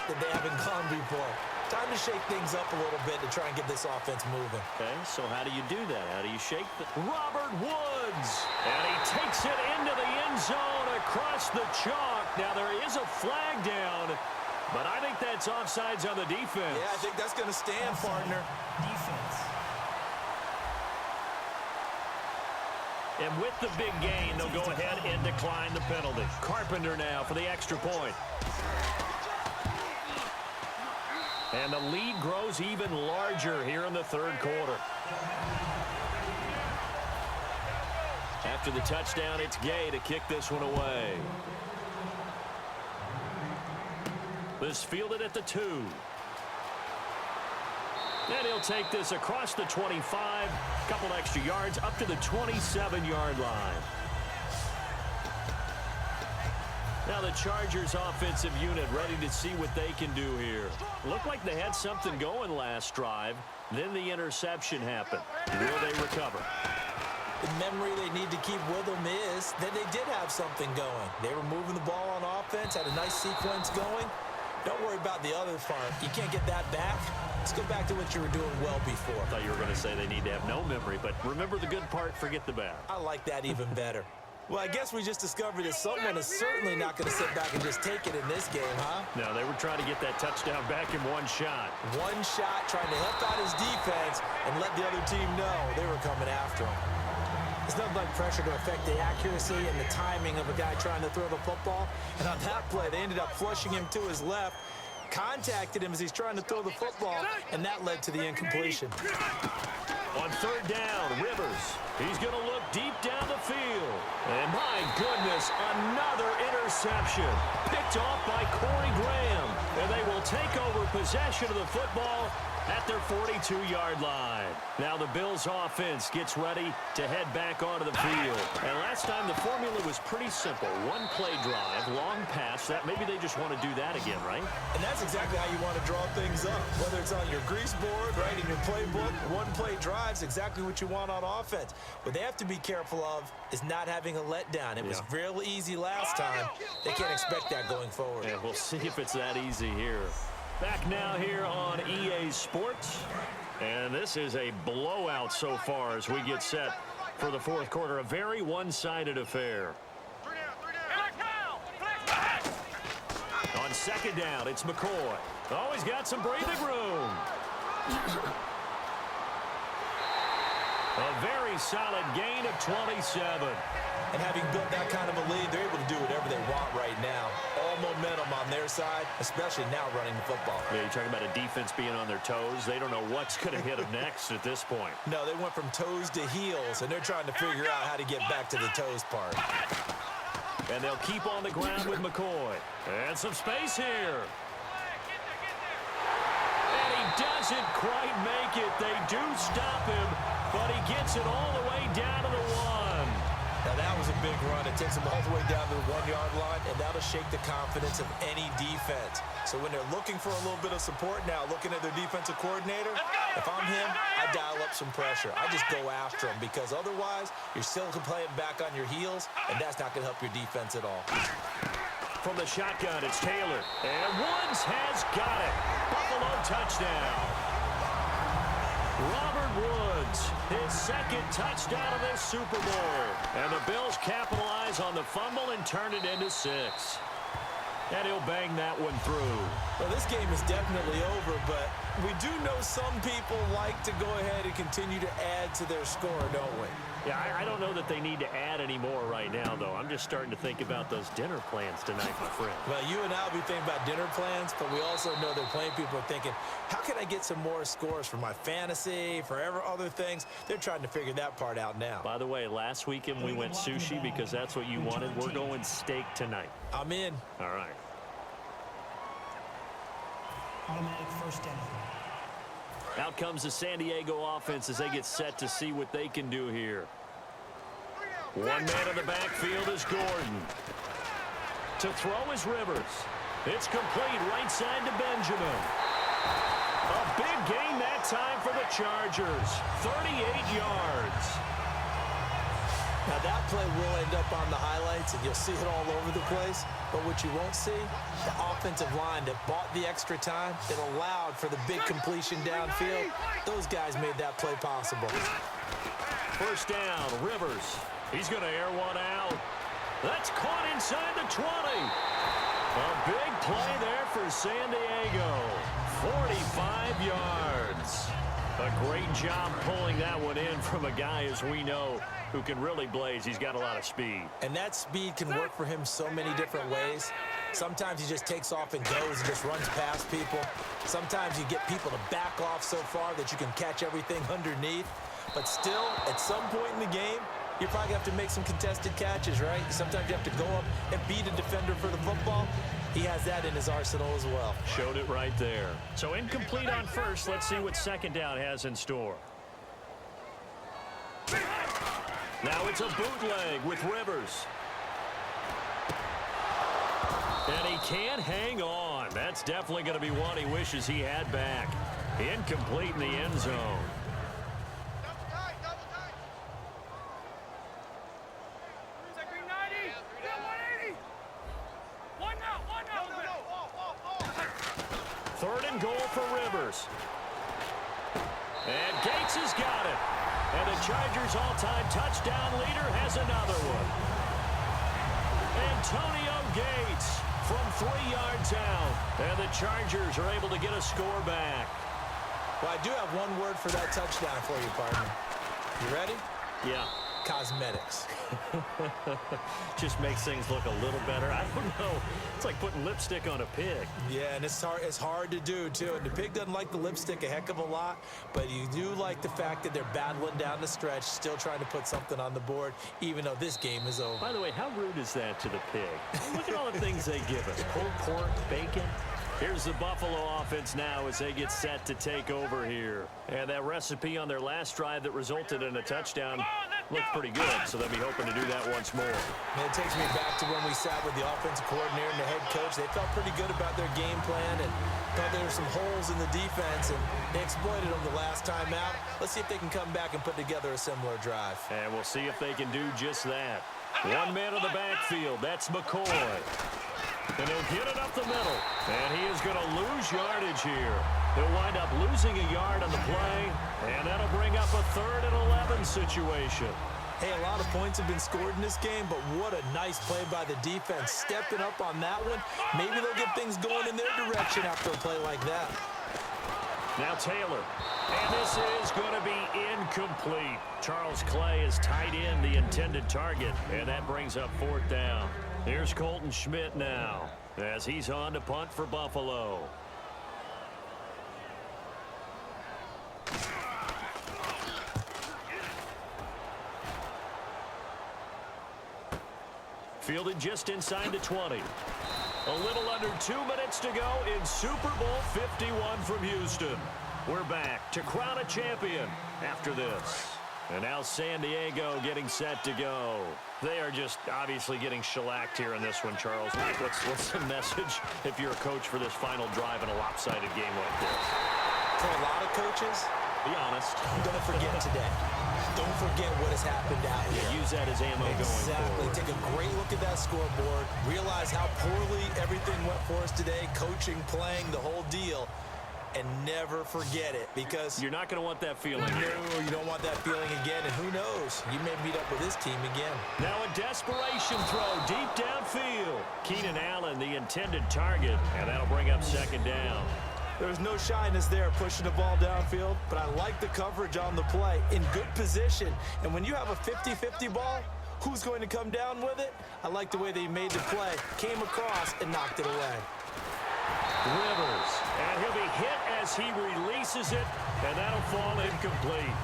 that they haven't gone before. Time to shake things up a little bit to try and get this offense moving. Okay, so how do you do that? How do you shake the... Robert Woods! And he takes it into the end zone across the chalk. Now, there is a flag down, but I think that's offsides on the defense. Yeah, I think that's going to stand, partner. Defense. And with the big gain, they'll go ahead and decline the penalty. Carpenter now for the extra point. And the lead grows even larger here in the third quarter. After the touchdown, it's Gay to kick this one away. This fielded at the 2. And he'll take this across the 25, couple extra yards up to the 27-yard line. Now the Chargers offensive unit ready to see what they can do here. Looked like they had something going last drive. Then the interception happened. Will they recover? The memory they need to keep with them is that they did have something going. They were moving the ball on offense, had a nice sequence going. Don't worry about the other part. You can't get that back. Let's go back to what you were doing well before. I thought you were going to say they need to have no memory, but remember the good part, forget the bad. I like that even better. Well, I guess we just discovered that someone is certainly not going to sit back and just take it in this game, huh? No, they were trying to get that touchdown back in one shot. One shot, trying to help out his defense and let the other team know they were coming after him. There's nothing like pressure to affect the accuracy and the timing of a guy trying to throw the football. And on that play, they ended up flushing him to his left, contacted him as he's trying to throw the football, and that led to the incompletion. On third down, Rivers. He's going to look deep down the field. And my goodness, another interception. Picked off by Corey Graham. And they will take over possession of the football at their 42-yard line. Now the Bills offense gets ready to head back onto the field. And last time the formula was pretty simple. One play drive, long pass. That maybe they just want to do that again, right? And that's exactly how you want to draw things up. Whether it's on your grease board, right, in your playbook, one play drive's exactly what you want on offense. What they have to be careful of is not having a letdown. It was real easy last time. They can't expect that going forward. Yeah, we'll see if it's that easy here. Back now here on EA Sports. And this is a blowout so far as we get set for the fourth quarter. A very one-sided affair. On second down, it's McCoy. Oh, he's got some breathing room. A very solid gain of 27. And having built that kind of a lead, they're able to do whatever they want right now. All momentum on their side, especially now running the football. Yeah, you're talking about a defense being on their toes. They don't know what's going to hit them next at this point. No, they went from toes to heels, and they're trying to figure out how to get back to the toes part. And they'll keep on the ground with McCoy. And some space here. And he doesn't quite make it. They do stop him, but he gets it all the way down to the 1. Now, that was a big run. It takes them all the way down to the 1-yard line, and that'll shake the confidence of any defense. So when they're looking for a little bit of support now, looking at their defensive coordinator, if I'm him, I dial up some pressure. I just go after him because otherwise you're still playing back on your heels, and that's not going to help your defense at all. From the shotgun, it's Taylor. And Woods has got it. Buffalo touchdown. Robert Woods, his second touchdown of this Super Bowl. And the Bills capitalize on the fumble and turn it into 6. And he'll bang that one through. Well, this game is definitely over, but we do know some people like to go ahead and continue to add to their score, don't we? Yeah, I don't know that they need to add any more right now, though. I'm just starting to think about those dinner plans tonight, my friend. Well, you and I will be thinking about dinner plans, but we also know that plenty of people are thinking, how can I get some more scores for my fantasy, for other things? They're trying to figure that part out now. By the way, last weekend we went sushi because that's what you wanted. We're going steak tonight. I'm in. All right. Automatic first down. Out comes the San Diego offense as they get set to see what they can do here. One man in the backfield is Gordon. To throw is Rivers. It's complete right side to Benjamin. A big gain that time for the Chargers. 38 yards. Now, that play will end up on the highlights, and you'll see it all over the place. But what you won't see, the offensive line that bought the extra time, that allowed for the big completion downfield, those guys made that play possible. First down, Rivers. He's going to air one out. That's caught inside the 20. A big play there for San Diego. 45 yards. A great job pulling that one in from a guy, as we know, who can really blaze. He's got a lot of speed. And that speed can work for him so many different ways. Sometimes he just takes off and goes and just runs past people. Sometimes you get people to back off so far that you can catch everything underneath. But still, at some point in the game, you're probably going to have to make some contested catches, right? Sometimes you have to go up and beat a defender for the football. He has that in his arsenal as well. Showed it right there. So incomplete on first. Let's see what second down has in store. Now it's a bootleg with Rivers. And he can't hang on. That's definitely going to be one he wishes he had back. Incomplete in the end zone. Third and goal for Rivers. And Gates has got it. And the Chargers' all-time touchdown leader has another one. Antonio Gates from 3 yards out. And the Chargers are able to get a score back. Well, I do have one word for that touchdown for you, partner. You ready? Yeah. Cosmetics. Just makes things look a little better. I don't know. It's like putting lipstick on a pig. Yeah, and it's hard to do, too. And the pig doesn't like the lipstick a heck of a lot, but you do like the fact that they're battling down the stretch, still trying to put something on the board, even though this game is over. By the way, how rude is that to the pig? Look at all the things they give us. Pulled pork, bacon. Here's the Buffalo offense now as they get set to take over here. And that recipe on their last drive that resulted in a touchdown looked pretty good, so they'll be hoping to do that once more. And it takes me back to when we sat with the offensive coordinator and the head coach. They felt pretty good about their game plan and thought there were some holes in the defense, and they exploited them the last time out. Let's see if they can come back and put together a similar drive. And we'll see if they can do just that. One man in the backfield. That's McCoy. And he'll get it up the middle. And he is going to lose yardage here. He'll wind up losing a yard on the play. And that'll bring up a 3rd and 11 situation. Hey, a lot of points have been scored in this game, but what a nice play by the defense. Stepping up on that one. Maybe they'll get things going in their direction after a play like that. Now Taylor. And this is going to be incomplete. Charles Clay is tied in the intended target. And that brings up 4th down. Here's Colton Schmidt now as he's on to punt for Buffalo. Fielded just inside the 20. A little under 2 minutes to go in Super Bowl 51 from Houston. We're back to crown a champion after this. And now San Diego getting set to go. They are just obviously getting shellacked here in this one, Charles. What's the message if you're a coach for this final drive in a lopsided game like this? For a lot of coaches, be honest, don't forget today. Don't forget what has happened out here. Use that as ammo going forward. Take a great look at that scoreboard. Realize how poorly everything went for us today. Coaching, playing, the whole deal. And never forget it, because you're not going to want that feeling. No, you don't want that feeling again. And who knows? You may meet up with this team again. Now a desperation throw deep downfield. Keenan Allen, the intended target, and that'll bring up 2nd down. There's no shyness there pushing the ball downfield, but I like the coverage on the play. In good position. And when you have a 50-50 ball, who's going to come down with it? I like the way they made the play, came across, and knocked it away. Rivers, and he'll be hit as he releases it, and that'll fall incomplete.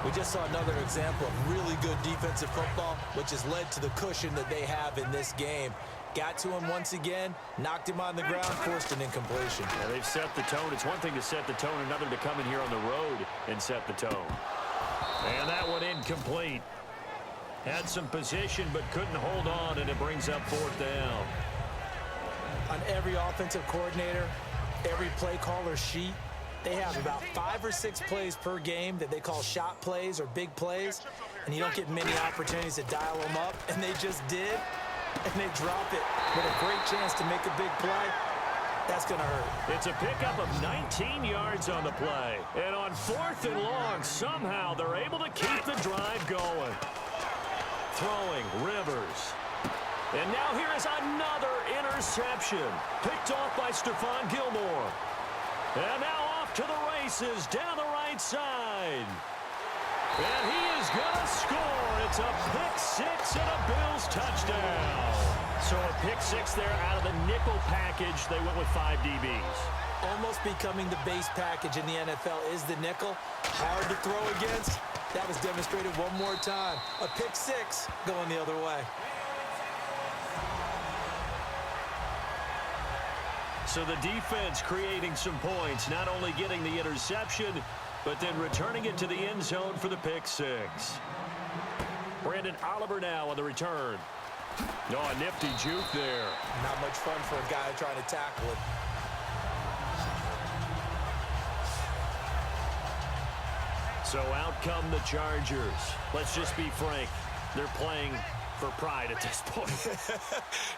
We just saw another example of really good defensive football, which has led to the cushion that they have in this game. Got to him once again, knocked him on the ground, forced an incompletion. Yeah, they've set the tone. It's one thing to set the tone, another to come in here on the road and set the tone. And that one incomplete. Had some position but couldn't hold on, and it brings up 4th down. On every offensive coordinator, every play caller sheet, they have about 5 or 6 plays per game that they call shot plays or big plays. and you don't get many opportunities to dial them up, and they just did, and they drop it with a great chance to make a big play. That's going to hurt. It's a pickup of 19 yards on the play. And on 4th and long, somehow they're able to keep the drive going. Throwing, Rivers. And now here is another interception. Picked off by Stephon Gilmore. And now off to the races down the right side. And he is going to score. It's a pick-6 and a Bills touchdown. So a pick-6 there out of the nickel package. They went with 5 DBs. Almost becoming the base package in the NFL is the nickel. Hard to throw against. That was demonstrated one more time. A pick-6 going the other way. So the defense creating some points, not only getting the interception, but then returning it to the end zone for the pick-6. Brandon Oliver now on the return. Oh, a nifty juke there. Not much fun for a guy trying to tackle it. So out come the Chargers. Let's just be frank. They're playing for pride at this point.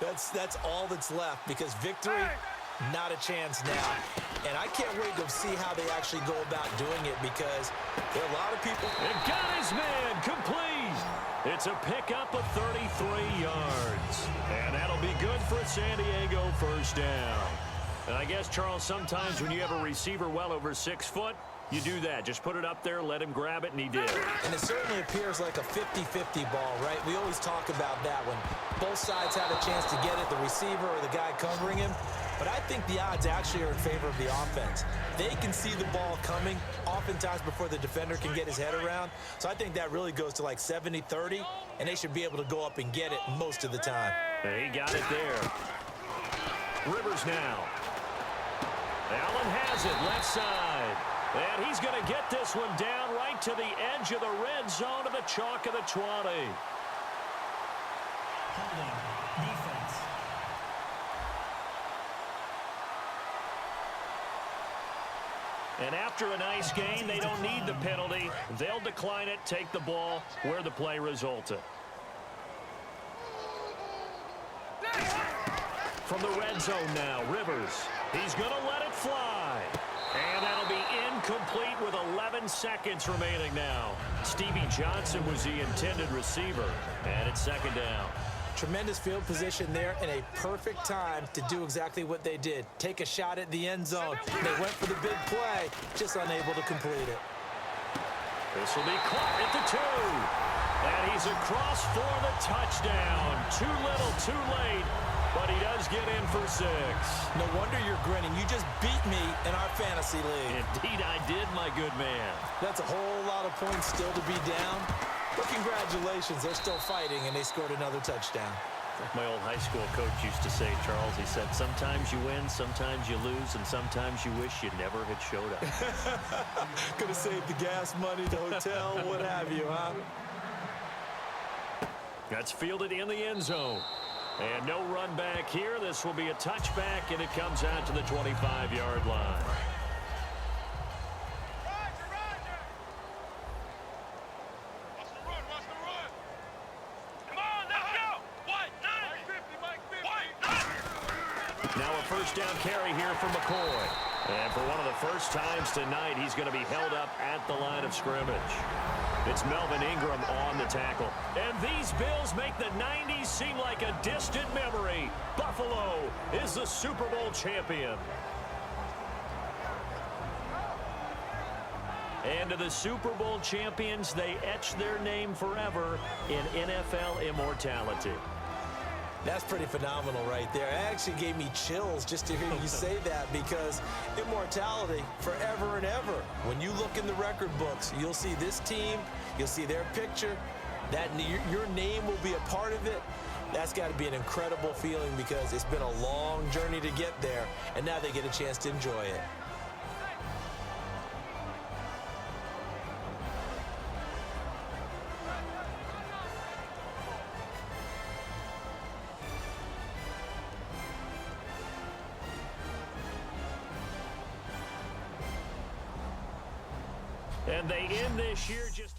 That's all that's left, because victory, not a chance now. And I can't wait to see how they actually go about doing it, because there are a lot of people. And got his man complete. It's a pickup of 33 yards. And that'll be good for a San Diego first down. And I guess, Charles, sometimes when you have a receiver well over 6 foot, you do that. Just put it up there, let him grab it, and he did. And it certainly appears like a 50-50 ball, right? We always talk about that when both sides have a chance to get it, the receiver or the guy covering him. But I think the odds actually are in favor of the offense. They can see the ball coming oftentimes before the defender can get his head around. So I think that really goes to like 70-30, and they should be able to go up and get it most of the time. And he got it there. Rivers now. Allen has it, left side. And he's going to get this one down right to the edge of the red zone of the chalk of the 20. Holding. Defense. And after a nice gain, they don't need the penalty. They'll decline it, take the ball where the play resulted. From the red zone now, Rivers. He's going to let it fly. And that'll be incomplete with 11 seconds remaining now. Stevie Johnson was the intended receiver. And it's second down. Tremendous field position there, and a perfect time to do exactly what they did. Take a shot at the end zone. They went for the big play, just unable to complete it. This will be caught at the 2. And he's across for the touchdown. Too little, too late. But he does get in for 6. No wonder you're grinning. You just beat me in our fantasy league. Indeed I did, my good man. That's a whole lot of points still to be down. But congratulations, they're still fighting, and they scored another touchdown. Like my old high school coach used to say, Charles, he said, sometimes you win, sometimes you lose, and sometimes you wish you never had showed up. Could have saved the gas money, the hotel, what have you, huh? That's fielded in the end zone. And no run back here. This will be a touchback, and it comes out to the 25-yard line. Now a first down carry here for McCoy. And for one of the first times tonight, he's going to be held up at the line of scrimmage. It's Melvin Ingram on the tackle. And these Bills make the 90s seem like a distant memory. Buffalo is the Super Bowl champion. And to the Super Bowl champions, they etch their name forever in NFL immortality. That's pretty phenomenal right there. It actually gave me chills just to hear you say that, because immortality forever and ever. When you look in the record books, you'll see this team, you'll see their picture, that your name will be a part of it. That's got to be an incredible feeling, because it's been a long journey to get there, and now they get a chance to enjoy it. And they end this year just